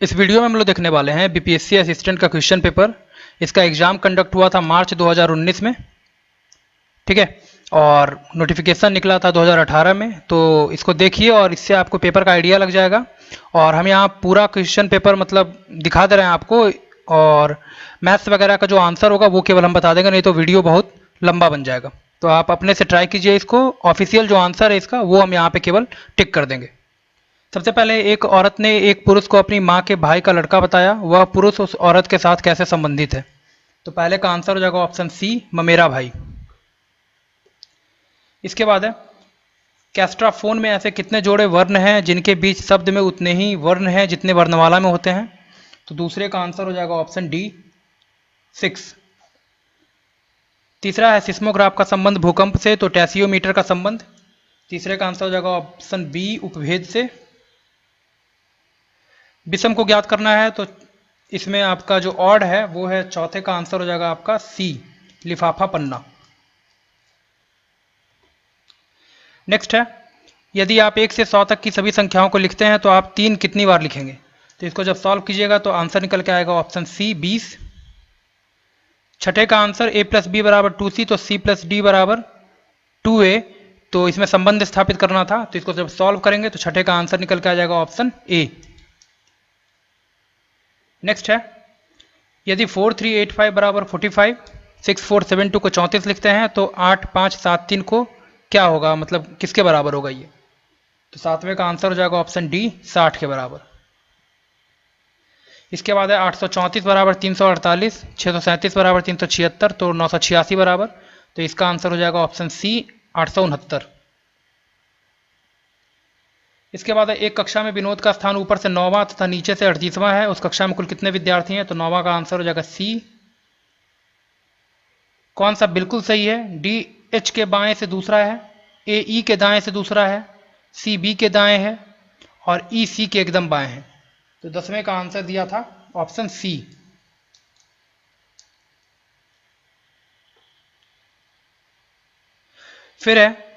इस वीडियो में हम लोग देखने वाले हैं बीपीएससी असिस्टेंट का क्वेश्चन पेपर। इसका एग्जाम कंडक्ट हुआ था मार्च 2019 में, ठीक है, और नोटिफिकेशन निकला था 2018 में। तो इसको देखिए और इससे आपको पेपर का आइडिया लग जाएगा। और हम यहाँ पूरा क्वेश्चन पेपर मतलब दिखा दे रहे हैं आपको, और मैथ्स वगैरह का जो आंसर होगा वो केवल हम बता देंगे, नहीं तो वीडियो बहुत लंबा बन जाएगा। तो आप अपने से ट्राई कीजिए इसको। ऑफिशियल जो आंसर है इसका वो हम यहाँ पे केवल टिक कर देंगे। सबसे पहले एक औरत ने एक पुरुष को अपनी माँ के भाई का लड़का बताया, वह पुरुष उस औरत के साथ कैसे संबंधित है। तो पहले का आंसर हो जाएगा ऑप्शन सी, ममेरा भाई। इसके बाद है कैस्ट्राफोन में ऐसे कितने जोड़े वर्ण हैं जिनके बीच शब्द में उतने ही वर्ण हैं जितने वर्णमाला में होते हैं। तो दूसरे का आंसर हो जाएगा ऑप्शन डी, 6। तीसरा है सिस्मोग्राफ का संबंध भूकंप से, तो टेसियोमीटर का संबंध। तीसरे का आंसर हो जाएगा ऑप्शन बी, उपभेद से। विषम को ज्ञात करना है तो इसमें आपका जो ऑड है वो है, चौथे का आंसर हो जाएगा आपका सी, लिफाफा पन्ना। नेक्स्ट है, यदि आप 1 से 100 तक की सभी संख्याओं को लिखते हैं तो आप 3 कितनी बार लिखेंगे। तो इसको जब सॉल्व कीजिएगा तो आंसर निकल के आएगा ऑप्शन सी, 20। छठे का आंसर ए प्लस बी बराबर 2c, तो c प्लस डी बराबर 2a। तो इसमें संबंध स्थापित करना था, तो इसको जब सॉल्व करेंगे तो छठे का आंसर निकल के आ जाएगा ऑप्शन ए। नेक्स्ट है, यदि 4385 बराबर 45, 6472 को 34 लिखते हैं तो 8573 को क्या होगा, मतलब किसके बराबर होगा ये। तो सातवें का आंसर हो जाएगा ऑप्शन डी, 60 के बराबर। इसके बाद है 834 बराबर 348, 637 बराबर 376, तो 986 बराबर। तो इसका आंसर हो जाएगा ऑप्शन सी, 869। इसके बाद है एक कक्षा में विनोद का स्थान ऊपर से 9वां तथा नीचे से 38वां है, उस कक्षा में कुल कितने विद्यार्थी हैं। तो 9वां का आंसर हो जाएगा सी। कौन सा बिल्कुल सही है। डी एच के बाएं से दूसरा है, ए ई के दाएं से दूसरा है, सी बी के दाएं है, और ई सी के एकदम बाएं है। तो 10वें का आंसर दिया था ऑप्शन सी। फिर है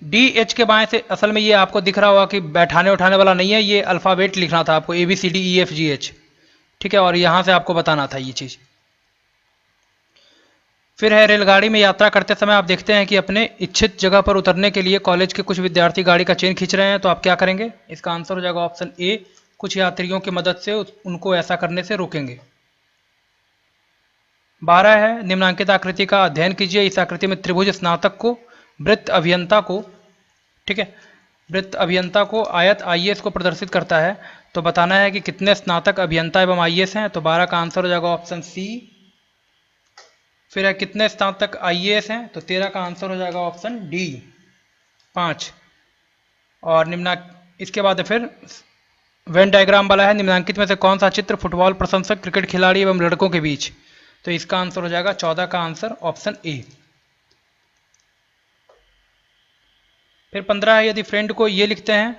डी एच के बाएं से, असल में ये आपको दिख रहा होगा कि बैठाने उठाने वाला नहीं है, ये अल्फ़ाबेट लिखना था आपको, A B C D E F G H, ठीक है, और यहां से आपको बताना था ये चीज़। फिर है रेलगाड़ी में यात्रा करते समय आप देखते हैं कि अपने इच्छित जगह पर उतरने के लिए कॉलेज के कुछ विद्यार्थी गाड़ी का चेन खींच रहे हैं, तो आप क्या करेंगे। इसका आंसर हो जाएगा ऑप्शन ए, कुछ यात्रियों की मदद से उनको ऐसा करने से रोकेंगे। 12 है, निम्नांकित आकृति का अध्ययन कीजिए। इस आकृति में त्रिभुज स्नातक को, वृत्त अभियंता को, ठीक है, वृत्त अभियंता को, आयत आईएएस को प्रदर्शित करता है। तो बताना है कि कितने स्नातक अभियंता एवं आईएएस हैं। तो 12 का आंसर हो जाएगा ऑप्शन सी। फिर है कितने स्नातक आईएएस हैं। तो 13 का आंसर हो जाएगा ऑप्शन डी, 5। और इसके बाद फिर वेन डायग्राम वाला है, निम्नांकित में से कौन सा चित्र फुटबॉल प्रशंसक, क्रिकेट खिलाड़ी एवं लड़कों के बीच। तो इसका आंसर हो जाएगा 14 का आंसर ऑप्शन ए। फिर 15 है, यदि फ्रेंड को ये लिखते हैं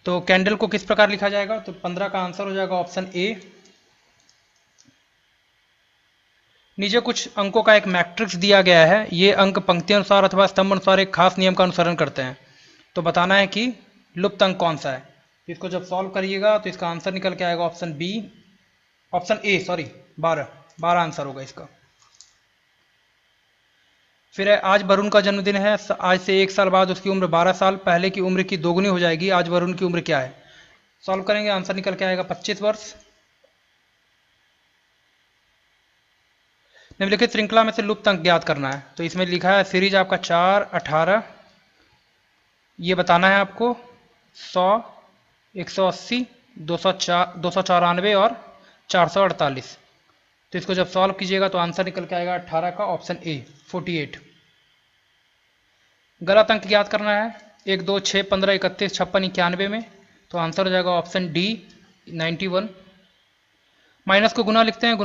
तो कैंडल को किस प्रकार लिखा जाएगा। तो 15 का आंसर हो जाएगा ऑप्शन ए। नीचे कुछ अंकों का एक मैट्रिक्स दिया गया है, ये अंक पंक्ति अनुसार अथवा स्तंभ अनुसार एक खास नियम का अनुसरण करते हैं। तो बताना है कि लुप्त अंक कौन सा है। इसको जब सॉल्व करिएगा तो इसका आंसर निकल के आएगा option B, option A sorry, 12 answer होगा इसका। फिर है आज वरुण का जन्मदिन है, आज से 1 साल बाद उसकी उम्र 12 साल पहले की उम्र की दोगुनी हो जाएगी। आज वरुण की उम्र क्या है। सॉल्व करेंगे, आंसर निकल के आएगा 25 वर्ष। निम्नलिखित श्रृंखला में से लुप्त अंक ज्ञात करना है। तो इसमें लिखा है सीरीज आपका 4, 18, ये बताना है आपको 100, 180, 294 और 448। तो इसको जब सॉल्व कीजिएगा तो आंसर निकल के आएगा 18 का ऑप्शन ए, 48। गलत अंक ज्ञात करना है 1, 2, 6, 15, 31, 56, 91 में। तो आंसर हो जाएगा ऑप्शन डी, 91। माइनस को गुना लिखते हैं,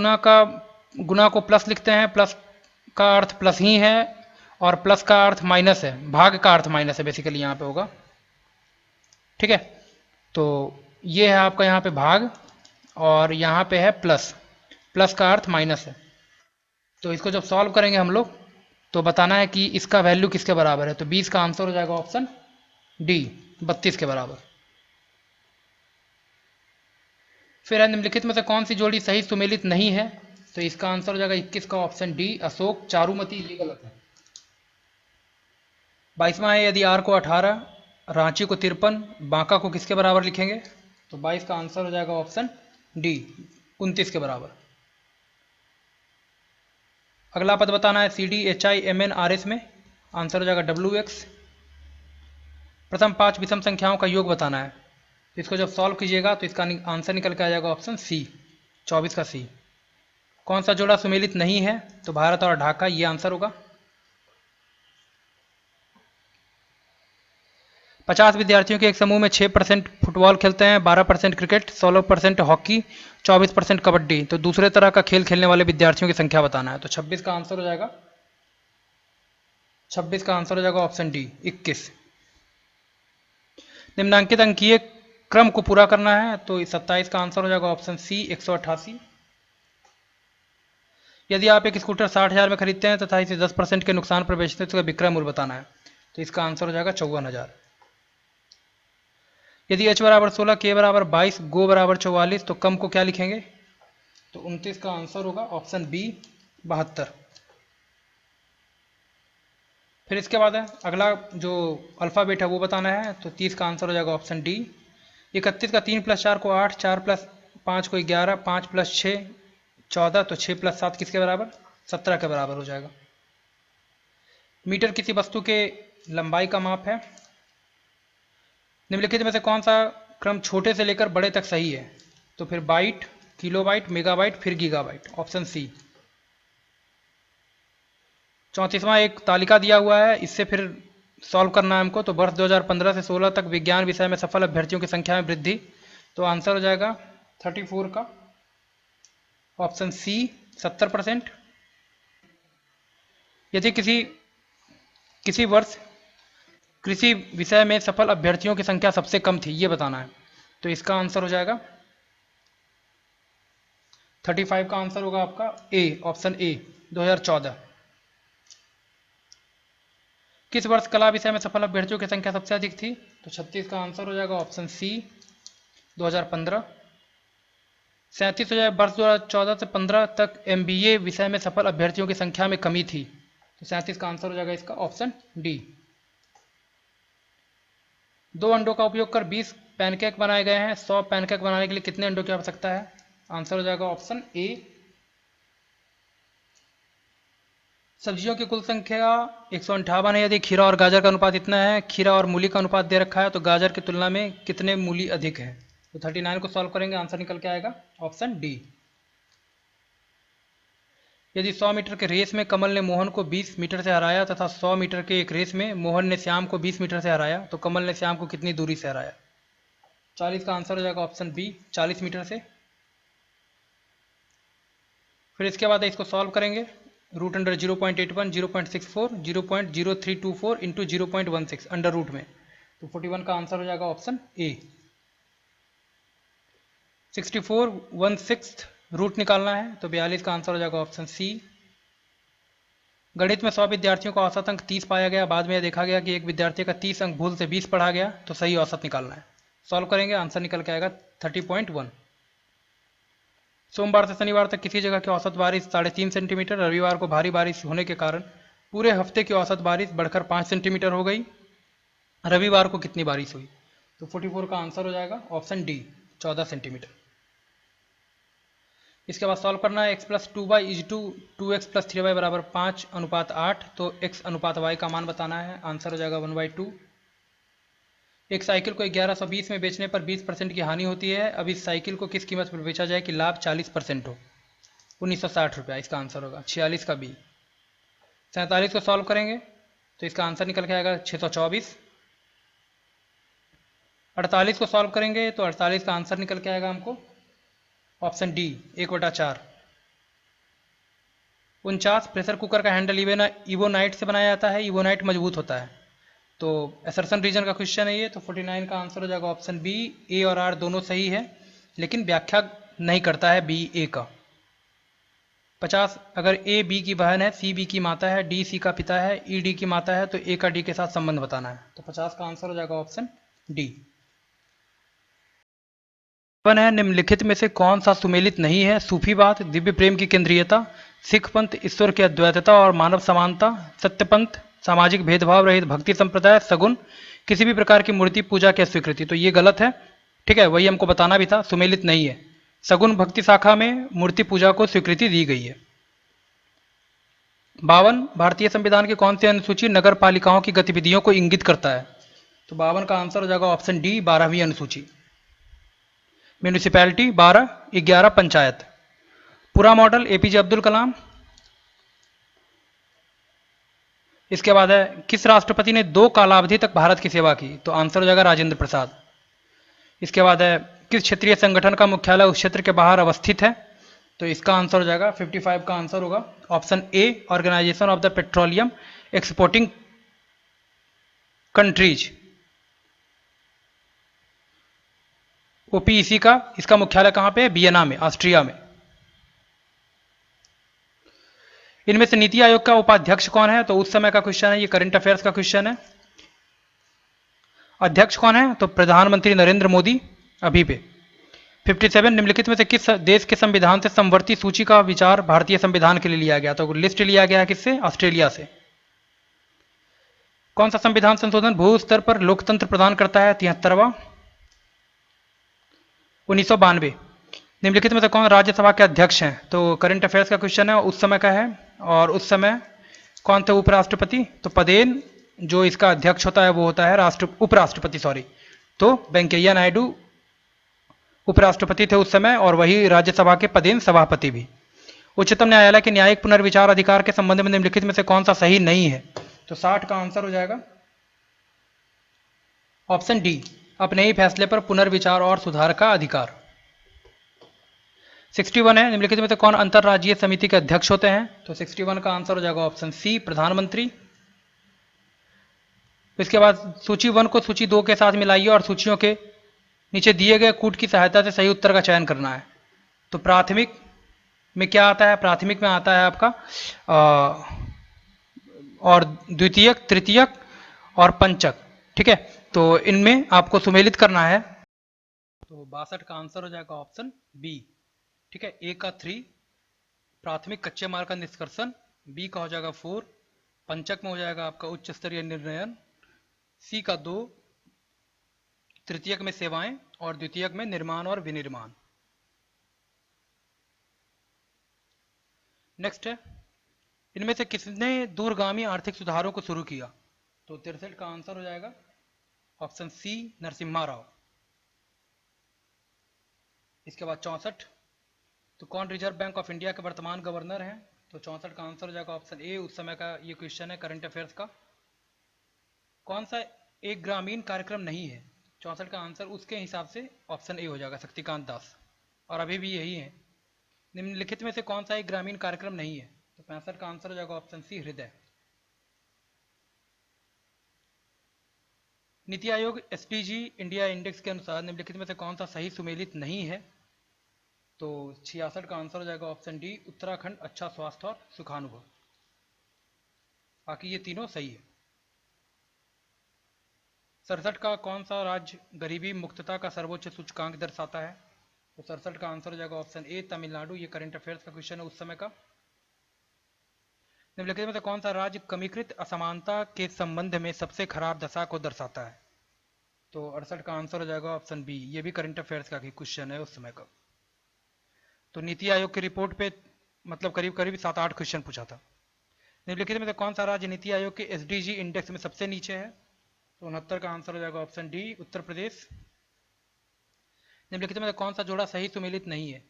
गुना को प्लस लिखते हैं, प्लस का अर्थ प्लस ही है और प्लस का अर्थ माइनस है, भाग का अर्थ माइनस है बेसिकली यहाँ पे होगा, ठीक है। तो ये है आपका यहाँ पे भाग और यहाँ पे है प्लस, प्लस का अर्थ माइनस है। तो इसको जब सॉल्व करेंगे हम लोग तो बताना है कि इसका वैल्यू किसके बराबर है। तो 20 का आंसर हो जाएगा ऑप्शन डी, 32 के बराबर। फिर है निम्नलिखित में से कौन सी जोड़ी सही सुमेलित नहीं है, तो इसका आंसर हो जाएगा 21 का ऑप्शन डी, अशोक चारुमती, ये गलत है। 22वां है यदि आर को 18, रांची को 53, बांका को किसके बराबर लिखेंगे, तो 22 का आंसर हो जाएगा ऑप्शन डी, 29 के बराबर। अगला पद बताना है C D H I M N R S में, आंसर हो जाएगा डब्ल्यू एक्स। प्रथम 5 विषम संख्याओं का योग बताना है, तो इसको जब सॉल्व कीजिएगा तो इसका आंसर निकल के आ जाएगा ऑप्शन सी, 24 का सी। कौन सा जोड़ा सुमेलित नहीं है, तो भारत और ढाका, ये आंसर होगा। 50 विद्यार्थियों के एक समूह में 6% फुटबॉल खेलते हैं, 12% क्रिकेट, 16% हॉकी, 24% कबड्डी, तो दूसरे तरह का खेल खेलने वाले विद्यार्थियों की संख्या बताना है, तो 26 का आंसर हो जाएगा, 26 का आंसर हो जाएगा ऑप्शन डी, 21। निम्नांकित अंकीय क्रम को पूरा करना है, तो 27 का आंसर हो जाएगा ऑप्शन सी, 188। यदि आप एक स्कूटर 60,000 में खरीदते हैं तथा इसे 10% के नुकसान पर बेचते हैं तो इसका विक्रय मूल्य बताना है, तो इसका आंसर हो जाएगा 54,000। यदि h बराबर 16, k बराबर 22, गो बराबर 44, तो कम को क्या लिखेंगे, तो 29 का आंसर होगा ऑप्शन बी, 72। फिर इसके बाद है अगला जो अल्फ़ाबेट है वो बताना है, तो 30 का आंसर हो जाएगा ऑप्शन डी। 31 का 3 + 4 को 8, 4 + 5 को 11, 5 + 6 14, तो 6 + 7 किसके बराबर, 17 के बराबर हो जाएगा। मीटर किसी वस्तु के लंबाई का माप है। निम्नलिखित में से कौन सा क्रम छोटे से लेकर बड़े तक सही है, तो फिर बाइट, किलोबाइट, मेगाबाइट, फिर गीगाबाइट, ऑप्शन सी। 34वां एक तालिका दिया हुआ है, इससे फिर सॉल्व करना है हमको, तो वर्ष 2015 से 16 तक विज्ञान विषय में सफल अभ्यर्थियों की संख्या में वृद्धि, तो आंसर हो जाएगा 34 का ऑप्शन सी, 70%। यदि किसी वर्ष कृषि विषय में सफल अभ्यर्थियों की संख्या सबसे कम थी, ये बताना है, तो इसका आंसर हो जाएगा 35 का आंसर होगा आपका ए, ऑप्शन ए, 2014। किस वर्ष कला विषय में सफल अभ्यर्थियों की संख्या सबसे अधिक थी, तो 36 का आंसर हो जाएगा ऑप्शन सी, 2015। 37 हो जाए वर्ष 2014 से 15 तक एमबीए विषय में सफल अभ्यर्थियों की संख्या में कमी थी, तो 37 का आंसर हो जाएगा इसका ऑप्शन डी। 2 अंडों का उपयोग कर 20 पैनकेक बनाए गए हैं, 100 पैनकेक बनाने के लिए कितने अंडों की आवश्यकता है, आंसर हो जाएगा ऑप्शन ए। सब्जियों की कुल संख्या 158 है। यदि खीरा और गाजर का अनुपात इतना है, खीरा और मूली का अनुपात दे रखा है, तो गाजर की तुलना में कितने मूली अधिक है, तो 39 को सॉल्व करेंगे, आंसर निकल के आएगा ऑप्शन डी। यदि 100 मीटर के रेस में कमल ने मोहन को 20 मीटर से हराया तथा 100 मीटर के एक रेस में मोहन ने श्याम को 20 मीटर से हराया, तो कमल ने श्याम को कितनी दूरी से हराया, 40 का आंसर हो जाएगा ऑप्शन बी, 40 मीटर से। फिर इसके बाद इसको सॉल्व करेंगे, root under 0.81, 0.64, 0.0324 into 0.16 under root में, तो 41 का आंसर हो जाएगा ऑप्शन ए। 64 1/6 रूट निकालना है, तो 42 का आंसर हो जाएगा ऑप्शन सी। गणित में 100 विद्यार्थियों का औसत अंक 30 पाया गया, बाद में यह देखा गया कि एक विद्यार्थी का 30 अंक भूल से 20 पढ़ा गया, तो सही औसत निकालना है। सॉल्व करेंगे, आंसर निकल के आएगा 30.1। सोमवार से शनिवार तक किसी जगह की औसत बारिश 3.5 सेंटीमीटर, रविवार को भारी बारिश होने के कारण पूरे हफ्ते की औसत बारिश बढ़कर 5 सेंटीमीटर हो गई। रविवार को कितनी बारिश हुई, तो 44 का आंसर हो जाएगा ऑप्शन डी, 14 सेंटीमीटर। इसके बाद सॉल्व करना है, x + 2y = 2x + 3y बराबर 5:8, तो x अनुपात y का मान बताना है, आंसर हो जाएगा 1/2। एक साइकिल को 1120 में बेचने पर 20% की हानि होती है, अब इस साइकिल को किस कीमत पर बेचा जाए कि लाभ 40% हो, 1960 रुपया, इसका आंसर होगा 46 का बी। 47 को सॉल्व करेंगे तो इसका आंसर निकल के आएगा 624। 48 को सॉल्व करेंगे तो 48 का आंसर निकल के आएगा हमको ऑप्शन डी, 1/4। 49 प्रेशर कुकर का हैंडल इवोनाइट से बनाया जाता है, इवोनाइट मजबूत होता है, तो असर्शन रीजन का क्वेश्चन है ये, तो 49 का आंसर हो जाएगा ऑप्शन बी। ए और आर दोनों सही है, लेकिन व्याख्या नहीं करता है बी ए का। 50 अगर ए बी की बहन है, सी बी की माता है, डी सी का पिता है, ई डी की माता है, तो ए का डी के साथ संबंध बताना है, तो 50 का आंसर हो जाएगा ऑप्शन डी। वन है निम्नलिखित में से कौन सा सुमेलित नहीं है? सूफीवाद, दिव्य प्रेम की केंद्रीयता, सिख पंथ, ईश्वर की अद्वैतता और मानव समानता, सत्य पंथ, सामाजिक भेदभाव रहित भक्ति संप्रदाय, सगुन, किसी भी प्रकार की मूर्ति पूजा की अस्वीकृति। तो ये गलत है, ठीक है, वही हमको बताना भी था, सुमेलित नहीं है। सगुन भक्ति शाखा में मूर्ति पूजा को स्वीकृति दी गई है। 52 भारतीय संविधान की कौन सी अनुसूची नगर पालिकाओं की गतिविधियों को इंगित करता है? तो 52 का आंसर हो जाएगा ऑप्शन डी, 12वीं अनुसूची। म्यूनिसिपैलिटी 12, 11 पंचायत। पूरा मॉडल एपीजे अब्दुल कलाम। इसके बाद है किस राष्ट्रपति ने 2 कालावधि तक भारत की सेवा की? तो आंसर हो जाएगा राजेंद्र प्रसाद। इसके बाद है किस क्षेत्रीय संगठन का मुख्यालय उस क्षेत्र के बाहर अवस्थित है? तो इसका आंसर हो जाएगा 55 का आंसर होगा option A, organization of the petroleum exporting countries, OPEC का। इसका मुख्यालय कहां पे है? वियना में, ऑस्ट्रिया में। इनमें से नीति आयोग का उपाध्यक्ष कौन है? तो उस समय का क्वेश्चन है, ये करंट अफेयर्स का क्वेश्चन है। अध्यक्ष कौन है? तो प्रधानमंत्री नरेंद्र मोदी अभी पे। 57 निम्नलिखित में से किस देश के संविधान से समवर्ती सूची का विचार भारतीय संविधान के लिए लिया गया? तो लिस्ट लिया गया है किससे? ऑस्ट्रेलिया से। कौन सा संविधान संशोधन भू स्तर पर लोकतंत्र प्रदान करता है? 73वां। 1992। निम्नलिखित में से कौन राज्यसभा के अध्यक्ष हैं? तो करंट अफेयर्स का क्वेश्चन है, उस समय का है। और उस समय कौन थे उपराष्ट्रपति? तो पदेन जो इसका अध्यक्ष होता है वो होता है उपराष्ट्रपति, सॉरी। तो वेंकैया नायडू उपराष्ट्रपति थे उस समय, और वही राज्यसभा के पदेन सभापति भी। उच्चतम न्यायालय के न्यायिक पुनर्विचार अधिकार के संबंध में निम्नलिखित में से कौन सा सही नहीं है? तो 60 का आंसर हो जाएगा ऑप्शन डी, अपने ही फैसले पर पुनर्विचार और सुधार का अधिकार। 61 है निम्नलिखित में से कौन अंतरराज्यीय समिति के अध्यक्ष होते हैं? तो 61 का आंसर हो जाएगा ऑप्शन सी, प्रधानमंत्री। इसके बाद सूची 1 को सूची 2 के साथ मिलाइए और सूचियों के नीचे दिए गए कूट की सहायता से सही उत्तर का चयन करना है। तो प्राथमिक में क्या आता है? प्राथमिक में आता है आपका और द्वितीयक, तृतीयक और पंचक, ठीक है। तो इनमें आपको सुमेलित करना है। तो 62 का आंसर हो जाएगा ऑप्शन बी, ठीक है। ए का 3 प्राथमिक कच्चे माल का निष्कर्षण, बी का हो जाएगा 4 पंचक में हो जाएगा आपका उच्च स्तरीय निर्णयन, सी का 2 तृतीयक में सेवाएं और द्वितीयक में निर्माण और विनिर्माण। नेक्स्ट है इनमें से किसने दूरगामी आर्थिक सुधारों को शुरू किया? तो 63 का आंसर हो जाएगा ऑप्शन सी, नरसिम्हा राव। इसके बाद 64, तो कौन रिजर्व बैंक ऑफ इंडिया के वर्तमान गवर्नर हैं? तो 64 का आंसर हो जाएगा ऑप्शन ए, उस समय का ये क्वेश्चन है करंट अफेयर्स का। कौन सा एक ग्रामीण कार्यक्रम नहीं है? 64 का आंसर उसके हिसाब से ऑप्शन ए हो जाएगा, शक्तिकांत दास, और अभी भी यही है। निम्नलिखित में से कौन सा एक ग्रामीण कार्यक्रम नहीं है? तो 65 का आंसर हो जाएगा ऑप्शन सी, हृदय। NITI Aayog SDG India index के अनुसार निम्नलिखित में से कौन सा सही सुमेलित नहीं है? तो 66 का आंसर हो जाएगा ऑप्शन डी, उत्तराखंड अच्छा स्वास्थ्य और सुखानुभव। बाकी ये तीनों सही है। 67 का कौन सा राज्य गरीबी मुक्तता का सर्वोच्च सूचकांक दर्शाता है? तो 67 का आंसर हो जाएगा ऑप्शन ए, तमिलनाडु। ये करंट अफेयर्स का क्वेश्चन है उस समय का। निम्नलिखित में से कौन सा राज्य कमीकृत असमानता के संबंध में सबसे खराब दशा को दर्शाता है? तो 68 का आंसर हो जाएगा ऑप्शन बी, ये भी करंट अफेयर्स का क्वेश्चन है उस समय का। तो नीति आयोग की रिपोर्ट पे मतलब करीब करीब 7-8 क्वेश्चन पूछा था। निम्नलिखित में से कौन सा राज्य नीति आयोग के एसडीजी इंडेक्स में सबसे नीचे है? तो 69 का आंसर हो जाएगा ऑप्शन डी, उत्तर प्रदेश। निम्नलिखित में से कौन सा जोड़ा सही सुमेलित नहीं है?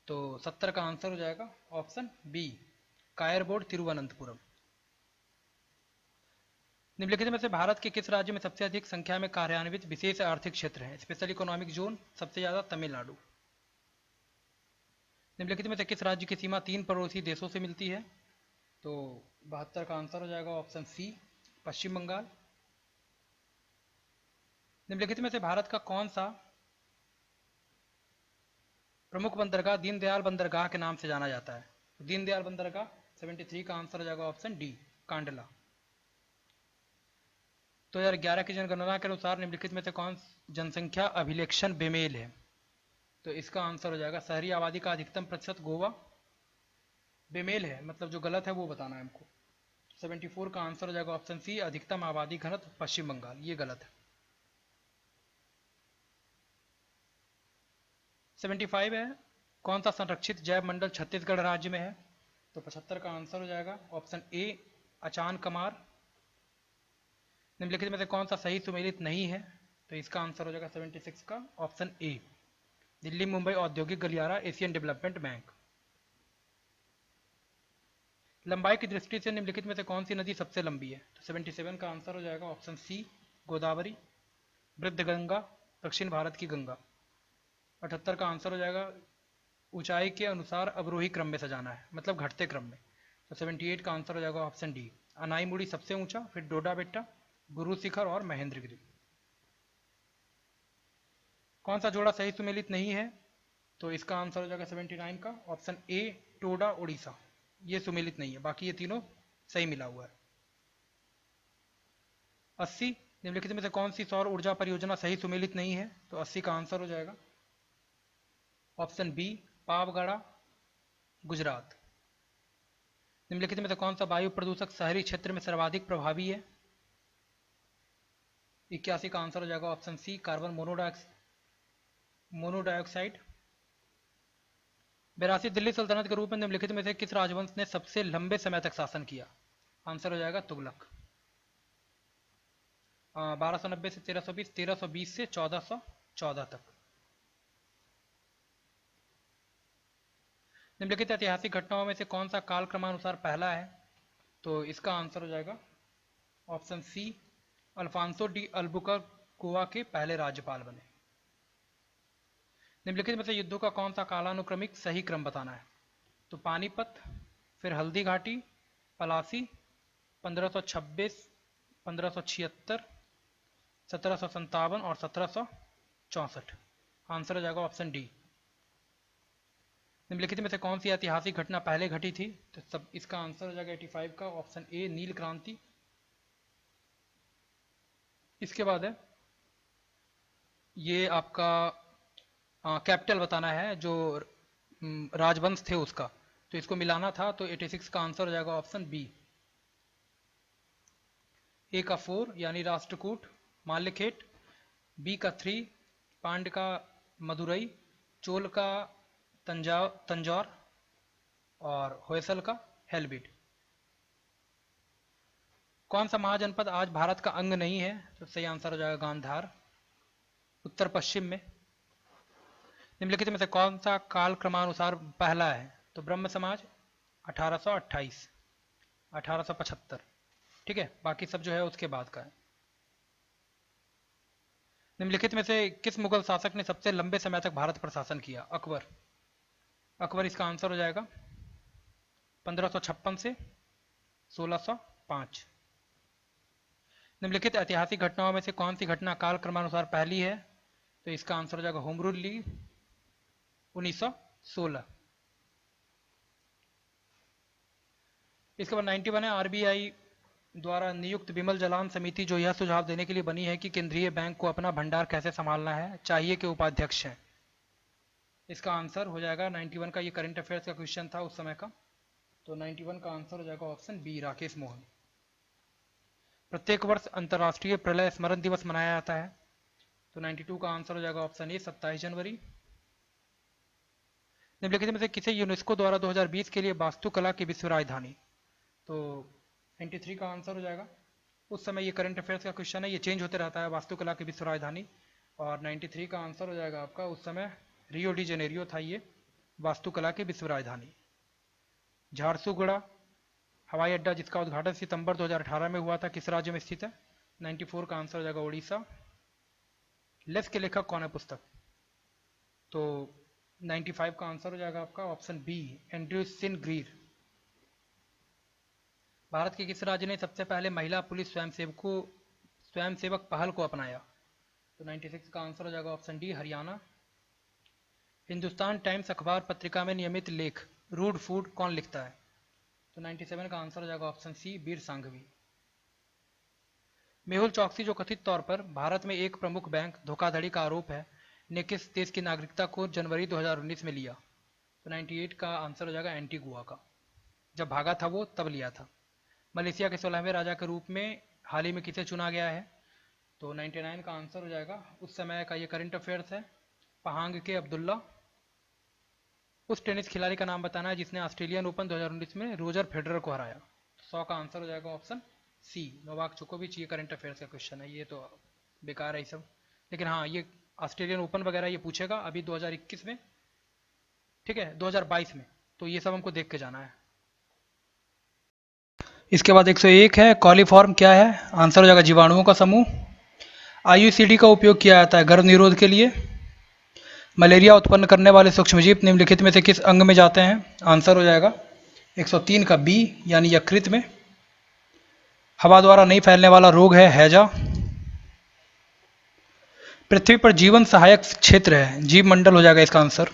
तो 70 का आंसर हो जाएगा ऑप्शन बी, कायरबोर्ड तिरुवनंतपुरम। निम्नलिखित में से भारत के किस राज्य में सबसे अधिक संख्या में कार्यान्वित विशेष आर्थिक क्षेत्र हैं, स्पेशल इकोनॉमिक जोन? सबसे ज्यादा तमिलनाडु। निम्नलिखित में से किस राज्य की सीमा 3 पड़ोसी देशों से मिलती है? तो 72 का आंसर हो जाएगा ऑप्शन सी, पश्चिम बंगाल। निम्नलिखित में से भारत का कौन सा प्रमुख बंदरगाह दीनदयाल बंदरगाह के नाम से जाना जाता है? दीनदयाल बंदरगाह। 73 का आंसर हो जाएगा ऑप्शन डी, कांडला। 2011 की जनगणना के अनुसार निम्नलिखित में से कौन जनसंख्या अभिलेखन बेमेल है? तो इसका आंसर हो जाएगा शहरी आबादी का अधिकतम प्रतिशत गोवा। बेमेल है, मतलब जो गलत है वो बताना है हमको। 74 का आंसर हो जाएगा ऑप्शन सी, अधिकतम आबादी घनत्व पश्चिम बंगाल, ये गलत है। 75 है, कौन सा संरक्षित जैव मंडल छत्तीसगढ़ राज्य में है? तो 75 का आंसर हो जाएगा ऑप्शन ए, अचान कमार। निम्नलिखित में से कौन सा सही सुमेलित नहीं है? तो इसका आंसर हो जाएगा 76 का ऑप्शन ए, दिल्ली मुंबई औद्योगिक गलियारा, एशियन डेवलपमेंट बैंक। लंबाई की दृष्टि से निम्नलिखित में से कौन सी नदी सबसे लंबी है? तो 77 का आंसर हो जाएगा ऑप्शन सी, गोदावरी। वृद्धगंगा, दक्षिण भारत की गंगा। 78 का आंसर हो जाएगा ऊंचाई के अनुसार अवरोही क्रम में सजाना है, मतलब घटते क्रम में। तो 78 का आंसर हो जाएगा ऑप्शन डी, अनाईमुड़ी सबसे ऊंचा, फिर डोडा बेट्टा, गुरु शिखर और महेंद्रगिरी। कौन सा जोड़ा सही सुमेलित नहीं है? तो इसका आंसर हो जाएगा 79 का ऑप्शन ए, टोडा उड़ीसा, ये सुमेलित नहीं है, बाकी ये तीनों सही मिला हुआ है। 80, निम्नलिखित में से कौन सी सौर ऊर्जा परियोजना सही सुमेलित नहीं है? तो 80 का आंसर हो जाएगा ऑप्शन बी, पावगढ़ा, गुजरात। निम्नलिखित में से कौन सा वायु प्रदूषक शहरी क्षेत्र में सर्वाधिक प्रभावी है? 81 का आंसर हो जाएगा ऑप्शन सी, कार्बन मोनोडाइऑक्साइड। 82, दिल्ली सल्तनत के रूप में निम्नलिखित में से किस राजवंश ने सबसे लंबे समय तक शासन किया? आंसर हो जाएगा तुगलक। 1290 से 1320, 1320 से 1414 तक। निम्नलिखित ऐतिहासिक घटनाओं में से कौन सा काल क्रमानुसार पहला है? तो इसका आंसर हो जाएगा option C, Alfonso de Albuquerque Goa के पहले राज्यपाल बने। निम्नलिखित में से युद्धों का कौन सा कालानुक्रमिक सही क्रम बताना है? तो पानीपत, फिर हल्दी घाटी, पलासी, 1526, 1576, 1757 और 1764। आंसर हो जाएगा ऑप्शन डी। निम्नलिखित में से कौन सी ऐतिहासिक घटना पहले घटी थी? तो सब इसका आंसर हो जाएगा 85 का ऑप्शन ए, नील क्रांति। इसके बाद है ये आपका कैपिटल बताना है जो राजवंश थे उसका, तो इसको मिलाना था, तो 86 का आंसर हो जाएगा ऑप्शन बी। ए का 4 यानी राष्ट्रकूट माल्यखेट, बी का 3 पांड्य का मदुरई, चोल का तंजौर और होयसल का हेलबिड। कौन सा महाजनपद आज भारत का अंग नहीं है? तो सही आंसर हो जाएगा गांधार, उत्तर पश्चिम में। निम्नलिखित में से कौन सा काल क्रमानुसार पहला है? तो ब्रह्म समाज 1828, 1875, ठीक है, बाकी सब जो है उसके बाद का है। निम्नलिखित में से किस मुगल शासक ने सबसे लंबे समय तक भारत पर शासन किया? अकबर। अकबर इसका आंसर हो जाएगा 1556 से 1605। निम्नलिखित ऐतिहासिक घटनाओं में से कौन सी घटना काल क्रमानुसार पहली है? तो इसका आंसर हो जाएगा होम रूल लीग 1916। इसके बाद 91 है, आरबीआई द्वारा नियुक्त विमल जलान समिति जो यह सुझाव देने के लिए बनी है कि केंद्रीय बैंक को अपना भंडार कैसे संभालना है, चाहिए के उपाध्यक्ष हैं। इसका आंसर हो जाएगा 91 का, ये करंट अफेयर्स का क्वेश्चन था उस समय का, तो 91 का आंसर हो जाएगा ऑप्शन बी, राकेश मोहन। प्रत्येक वर्ष अंतर्राष्ट्रीय प्रलय स्मरण दिवस मनाया जाता है, तो 92 का आंसर हो जाएगा ऑप्शन ए, 27 जनवरी। निम्नलिखित में से किसे यूनेस्को द्वारा 2020 के लिए वास्तुकला की विश्व राजधानी? तो 93 का आंसर हो जाएगा, उस समय ये करंट अफेयर्स का क्वेश्चन है, ये चेंज होते रहता है, वास्तुकला की विश्व राजधानी, और 93 का आंसर हो जाएगा आपका उस समय रियो डी जेनेरियो था ये वास्तुकला की विश्व राजधानी। झारसुगुड़ा हवाई अड्डा जिसका उद्घाटन सितंबर 2018 में हुआ था, किस राज्य में स्थित है? 94 का आंसर हो जाएगा उड़ीसा। लेस के लेखक कौन है पुस्तक? तो 95 का आंसर हो जाएगा आपका ऑप्शन बी, एंड्रयू सिन ग्रीर। भारत के किस राज्य ने सबसे पहले महिला पुलिस स्वयंसेवक पहल को अपनाया? तो 96 का आंसर हो जाएगा option D, Haryana. Hindustan times अखबार पत्रिका में नियमित लेख रूड फूड कौन लिखता है? तो 97 का आंसर हो जाएगा ऑप्शन सी, बीर सांघवी। मेहुल चौकसी जो कथित तौर पर भारत में एक प्रमुख बैंक धोखाधड़ी का आरोप है, ने किस देश की नागरिकता को जनवरी 2019 में लिया? तो 98 का आंसर हो जाएगा एंटीगुआ का। जब भागा था वो तब लिया था। मलेशिया के 16वें राजा के रूप में हाल ही में किसे चुना गया है? तो 99 का आंसर हो जाएगा। उस समय का ये करंट अफेयर्स है। पहांग के अब्दुल्ला। उस टेनिस खिलाड़ी का नाम बताना है जिसने ऑस्ट्रेलियन ओपन 2019 में रोजर फेडरर को हराया। 100 का आंसर हो जाएगा ऑप्शन सी, नोवाक जोकोविच। ये करंट अफेयर्स का क्वेश्चन है, ये तो बेकार है ये सब। लेकिन हाँ, ये ऑस्ट्रेलियन ओपन वगैरह ये पूछेगा अभी 2021 में, ठीक है, 2022 में, तो ये सब हमको देख के जाना है। इसके बाद 101 है, कॉलीफॉर्म क्या है? आंसर हो जाएगा जीवाणुओं का समूह। आईयूसीडी का उपयोग किया जाता है गर्भ निरोध के लिए। मलेरिया उत्पन्न करने वाले सूक्ष्मजीव निम्नलिखित में से किस अंग में जाते हैं? आंसर हो जाएगा 103 का बी यानी यकृत में। हवा द्वारा नहीं फैलने वाला रोग है हैजा। पृथ्वी पर जीवन सहायक क्षेत्र है, जीव मंडल हो जाएगा इसका आंसर।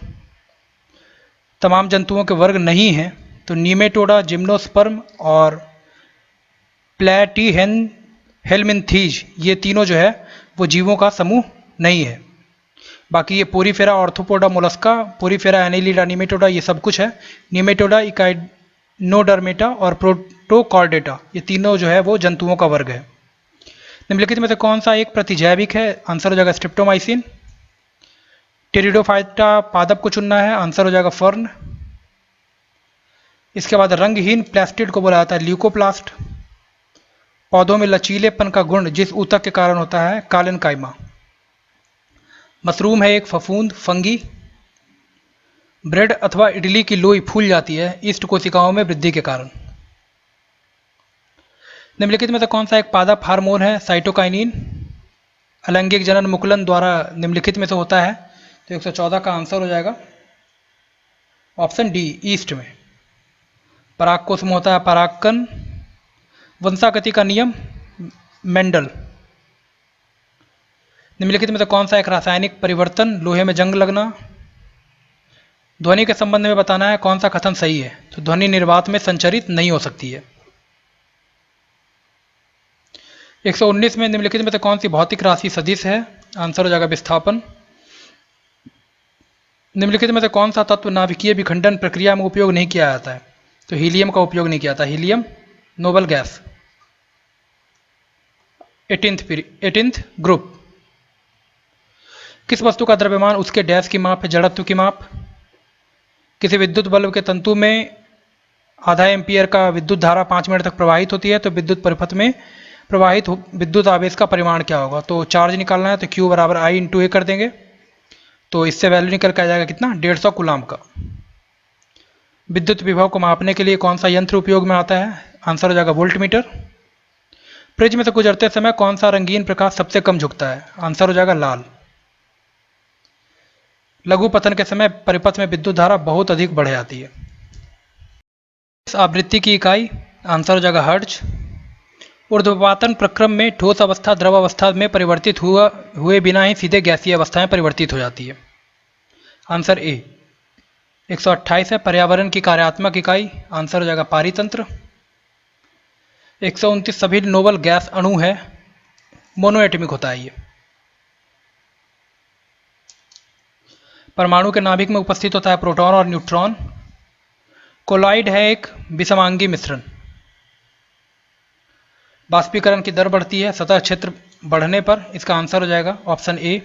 तमाम जंतुओं के वर्ग नहीं हैं, तो नीमेटोडा, जिम्नोस्पर्म और प्लेटीहेन हेलमिन्थीज, ये तीनों जो है वो जीवों का समूह नहीं है। बाकी ये Porifera, Arthropoda, Mollusca, Porifera, Annelida, Nematoda, ये सब कुछ है। नीमेटोडा, इकाइनोडर्मेटा और प्रोटोकॉर्डेटा, ये तीनों जो है वो जंतुओं का वर्ग है। निम्नलिखित में से कौन सा एक प्रतिजैविक है? आंसर हो जाएगा स्ट्रिप्टोमाइसिन। टेरिडोफाइटा पादप को चुनना है, आंसर हो जाएगा फर्न। इसके बाद रंगहीन प्लास्टिड को बोला जाता है ल्यूकोप्लास्ट। पौधों में लचीलेपन का गुण जिस ऊतक के कारण होता है, कालेनकाइमा। मशरूम है एक फफूंद, फंगी। ब्रेड अथवा इडली की लोई फूल जाती है ईस्ट कोशिकाओं में वृद्धि के कारण। निम्नलिखित में से कौन सा एक पादप हार्मोन है? साइटोकाइनिन। अलैंगिक जनन मुकुलन द्वारा निम्नलिखित में से होता है, तो 114 का आंसर हो जाएगा ऑप्शन डी, ईस्ट में। परागकोश में होता है परागकण। वंशागति का नियम, मेंडल। निम्नलिखित में से कौन सा एक रासायनिक परिवर्तन? लोहे में जंग लगना। ध्वनि के संबंध में बताना है कौन सा कथन सही है, तो ध्वनि निर्वात में संचरित नहीं हो सकती है। 119 में निम्नलिखित में से कौन सी भौतिक राशि सदिश है? आंसर हो जाएगा विस्थापन। निम्नलिखित में से कौन सा तत्व नाभिकीय विखंडन प्रक्रिया में उपयोग नहीं किया जाता है? तो हीलियम का उपयोग नहीं किया जाता। Helium noble gas. 18th group. किस वस्तु का द्रव्यमान उसके डैश की माप है? जड़त्व की माप। किसी विद्युत बल्ब के तंतु में आधा एम्पियर का विद्युत धारा 5 मिनट तक प्रवाहित होती है, तो विद्युत परिपथ में प्रवाहित विद्युत आवेश का परिमाण क्या होगा? तो चार्ज निकालना है, तो Q बराबर I इंटू ए कर देंगे, तो इससे वैल्यू निकल के आ जाएगा कितना? 150 कूलाम का। विद्युत विभव को मापने के लिए कौन सा यंत्र उपयोग में आता है? आंसर हो जाएगा वोल्ट मीटर। प्रिज्म से गुजरते समय कौन सा रंगीन प्रकाश सबसे कम झुकता है? आंसर हो जाएगा लाल। लघु पतन के समय परिपथ में विद्युत धारा बहुत अधिक बढ़ जाती है। इस आवृत्ति की इकाई? आंसर हो जाएगा हर्ट्ज। ऊर्ध्वपातन प्रक्रम में ठोस अवस्था द्रव अवस्था में परिवर्तित हुए बिना ही सीधे गैसीय अवस्था में परिवर्तित हो जाती है। Answer A. 128 है, पर्यावरण की कार्यात्मक इकाई? आंसर हो जाएगा पारितंत्र। 129 सभी नोबल गैस अणु है, मोनोएटमिक होता है ये। परमाणु के नाभिक में उपस्थित होता है प्रोटॉन और न्यूट्रॉन। कोलॉइड है एक विषमांगी मिश्रण। बाष्पीकरण की दर बढ़ती है सतह क्षेत्र बढ़ने पर, इसका आंसर हो जाएगा ऑप्शन ए।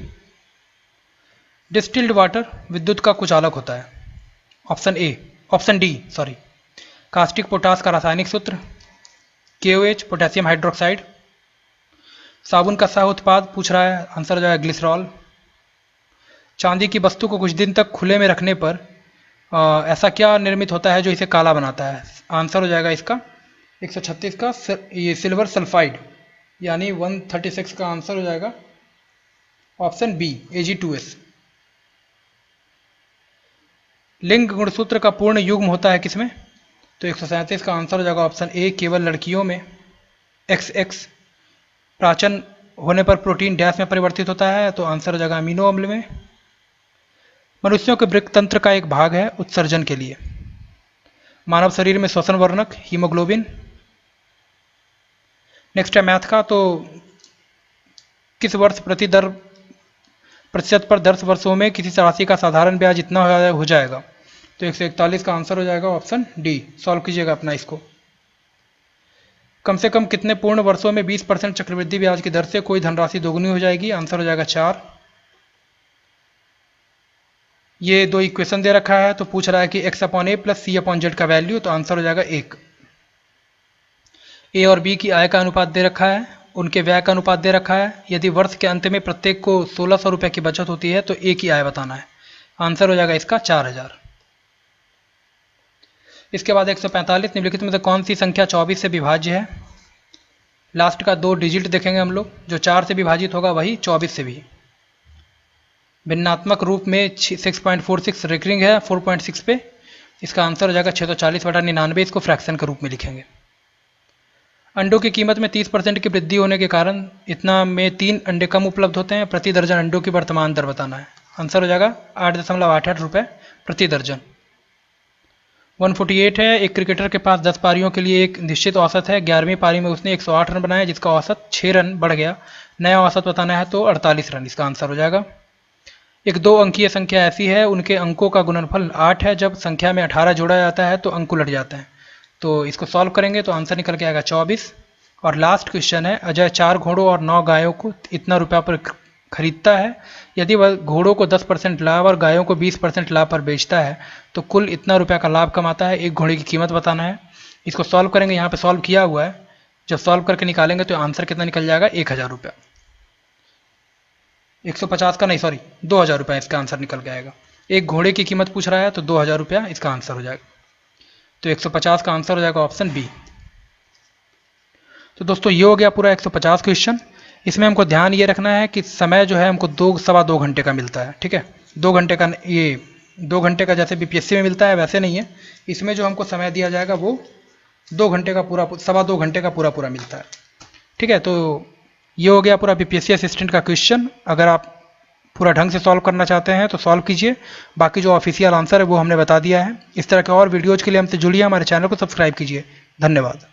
डिस्टिल्ड वाटर विद्युत का कुचालक होता है, option D sorry. Caustic potash का रासायनिक सूत्र KOH, पोटेशियम हाइड्रोक्साइड। साबुन का सह उत्पाद पूछ रहा है, आंसर हो जाएगा ग्लिसरॉल। चांदी की वस्तु को कुछ दिन तक खुले में रखने पर ऐसा क्या निर्मित होता है जो इसे काला बनाता है? आंसर हो जाएगा इसका 136 का ये सिल्वर सल्फाइड, यानी 136 का आंसर हो जाएगा ऑप्शन बी, Ag2S। लिंग गुणसूत्र का पूर्ण युग्म होता है किसमें? तो 137 का आंसर हो जाएगा ऑप्शन ए, केवल लड़कियों में। XX। प्राचन होने पर प्रोटीन डैश में परिवर्तित होता है, तो आंसर हो जाएगा अमीनो अम्ल में। मनुष्यों के वृक्क तंत्र का एक भाग है उत्सर्जन के लिए। मानव शरीर में श्वसन वर्णक हीमोग्लोबिन। नेक्स्ट है मैथ का, तो किस वर्ष प्रतिशत पर 10 वर्षों में किसी राशि का साधारण ब्याज इतना हो जाएगा। तो 141 का आंसर हो जाएगा ऑप्शन डी। सॉल्व कीजिएगा अपना इसको। कम से कम कितने पूर्ण वर्षों में 20% चक्रवृद्धि ब्याज की दर से कोई धनराशि दोगुनी हो जाएगी? आंसर हो जाएगा 4। ये दो इक्वेशन दे रखा है तो पूछ रहा है कि x/a प्लस c/z का वैल्यू, तो आंसर हो जाएगा 1। ए और बी की आय का अनुपात दे रखा है, उनके व्यय का अनुपात दे रखा है। यदि वर्ष के अंत में प्रत्येक को 1600 रुपये की बचत होती है तो ए की आय बताना है। आंसर हो जाएगा इसका 4000। इसके बाद 145, निम्नलिखित में से कौन सी संख्या 24 से विभाज्य है? लास्ट का 2 डिजिट देखेंगे हम लोग, जो 4 से विभाजित होगा वही 24 से भी। भिन्नात्मक रूप में 6.46 रिकरिंग है 4.6 पे। इसका आंसर हो जाएगा 640/99। इसको फ्रैक्शन के रूप में लिखेंगे। अंडों की कीमत में 30% की वृद्धि होने के कारण इतना में 3 अंडे कम उपलब्ध होते हैं। प्रति दर्जन अंडों की वर्तमान दर बताना है। आंसर हो जाएगा 8.88 रुपये प्रति दर्जन। 148 है। एक क्रिकेटर के पास 10 पारियों के लिए एक निश्चित औसत है। 11वीं पारी में उसने 108 रन बनाए, जिसका औसत 6 रन बढ़ गया। नया औसत बताना है तो 48 रन इसका आंसर हो जाएगा। एक 2 अंकीय संख्या ऐसी है, उनके अंकों का गुणनफल 8 है। जब संख्या में 18 जोड़ा जाता है तो अंक उलट जाते हैं। तो इसको सॉल्व करेंगे तो आंसर निकल के आएगा 24। और लास्ट क्वेश्चन है, अजय 4 घोड़ों और 9 गायों को इतना रुपया पर खरीदता है। यदि वह घोड़ों को 10% लाभ और गायों को 20% लाभ पर बेचता है तो कुल इतना रुपया का लाभ कमाता है। एक घोड़े की कीमत बताना है। इसको सॉल्व करेंगे, यहाँ पे सॉल्व किया हुआ है। जब सॉल्व करके निकालेंगे तो आंसर कितना निकल जाएगा? 1000 रुपया। 150 का नहीं, सॉरी 2000 रुपया इसका आंसर निकल के आएगा। एक घोड़े की कीमत पूछ रहा है तो 2000 रुपया इसका आंसर हो जाएगा। तो 150 का आंसर हो जाएगा ऑप्शन बी। तो दोस्तों ये हो गया पूरा 150 क्वेश्चन। इसमें हमको ध्यान ये रखना है कि समय जो है हमको 2-2.25 घंटे का मिलता है। ठीक है, 2 घंटे का, ये 2 घंटे का जैसे बीपीएससी में मिलता है वैसे नहीं है। इसमें जो हमको समय दिया जाएगा वो 2 घंटे का पूरा, 2.25 घंटे का पूरा मिलता है। ठीक है, तो ये हो गया पूरा बीपीएससी असिस्टेंट का क्वेश्चन। अगर आप पूरा ढंग से सॉल्व करना चाहते हैं तो सॉल्व कीजिए। बाकी जो ऑफिशियल आंसर है वो हमने बता दिया है। इस तरह के और वीडियोज़ के लिए हमसे जुड़िए, हमारे चैनल को सब्सक्राइब कीजिए। धन्यवाद।